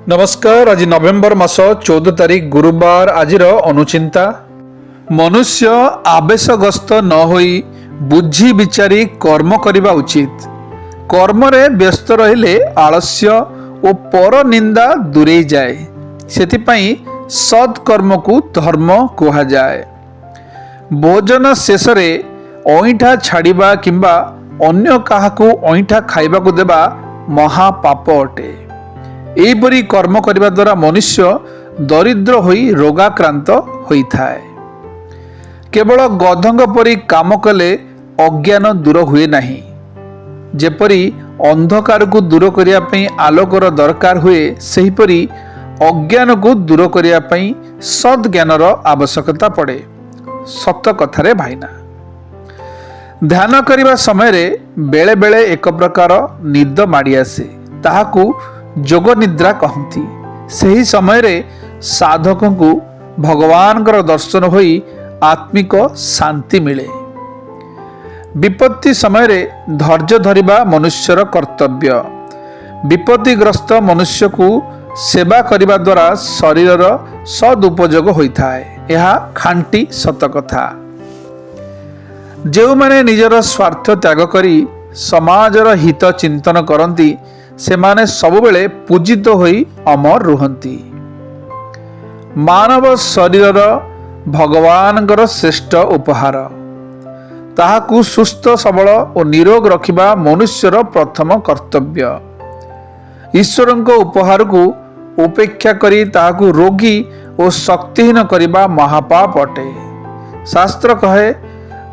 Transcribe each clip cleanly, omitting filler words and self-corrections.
नमस्कार। आज नवेम्बर मास 14 तारीख गुरुवार। आज अनुचिंता मनुष्य आवेशग्रस्त न होई बुझी विचारी कर्म करने उचित। कर्म रे व्यस्त रहिले आलस्य और पर निंदा दूरे जाए। सेतिपाई सत्कर्म को धर्म कहा जाए। भोजन शेष रे अईठा छाड़िबा किंबा अन्य काहाकू अईठा खाइबाकू देबा महापाप अटे। एहिपरि कर्म करने द्वारा मनुष्य दरिद्र होई रोगाक्रांत होइथाए। केवल गधंग परी काम कले अज्ञान दूर हुए नहीं। जेपरि अंधकार को दूर करने पई आलोकर दरकार हुए, सेहिपरि अज्ञान को दूर करने पई सद्ज्ञानर आवश्यकता पड़े। सत कथारे भाईना ध्यान करने समय रे बेले बेले एक प्रकार निद माड़ी आसे, ताहाकू जोग निद्रा कहती। सही समय रे साधक को भगवान दर्शन होई आत्मिक शांति मिले। विपत्ति समय रे धैर्य धरिबा मनुष्यर कर्तव्य। विपत्तिग्रस्त मनुष्य को सेवा करने द्वारा शरीर सदुपयोग होता है। यह खांटी सत कथा। जो माने निजर स्वार्थ त्याग करी समाजर हित चिंतन करती, से माने सबुबेले पूजित होई अमर रुहंती। मानव शरीर भगवानकर श्रेष्ठ उपहार। ताहाकू सुस्थ सबल और निरोग रखिबा मनुष्यर प्रथम कर्तव्य। ईश्वरंक उपहार को उपेक्षा करी ताहाकू रोगी और शक्तिहीन करिबा महापाप अटे। शास्त्र कहे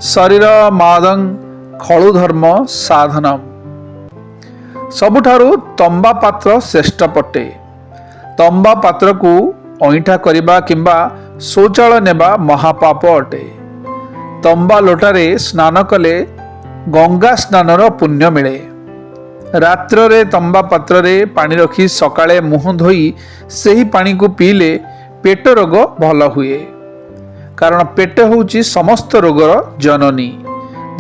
शरीर मादं खलु धर्म साधनम। सबुठारु तंबा पात्र श्रेष्ठ पटे। तंबा पात्र को अईठा करिबा किंबा शौचालय नेबा महापाप अटे। तंबा लोटारे स्नान कले गंगा स्नानर पुण्य मिले। रात्र रे तंबा पात्र रे पानी रखी सकाळे मुह धोई सेही पानी को पीले पेट रोग भल हुए। कारण पेट होउची समस्त रोगर जननी।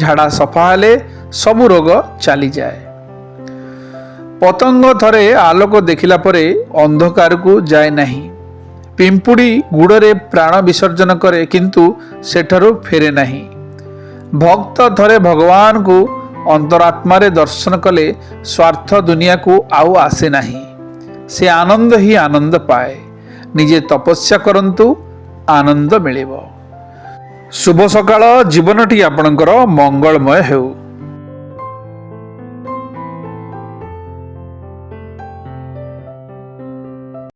झाड़ा सफा हेले सबु रोग चली जाए। पतंग थरे आलोक देखिला परे अंधकार को जाए नहीं। पिंपुड़ी गुड़े प्राण विसर्जन करे किंतु सेठारु फेरे नहीं। भक्त थरे भगवान को अंतरात्मा रे दर्शन कले स्वार्थ दुनिया को आउ आसे नहीं। से आनंद ही आनंद पाए। निजे तपस्या करंतु आनंद मिलिबो। शुभ सकाळ। जीवनटी आपणकर मंगलमय हेउ।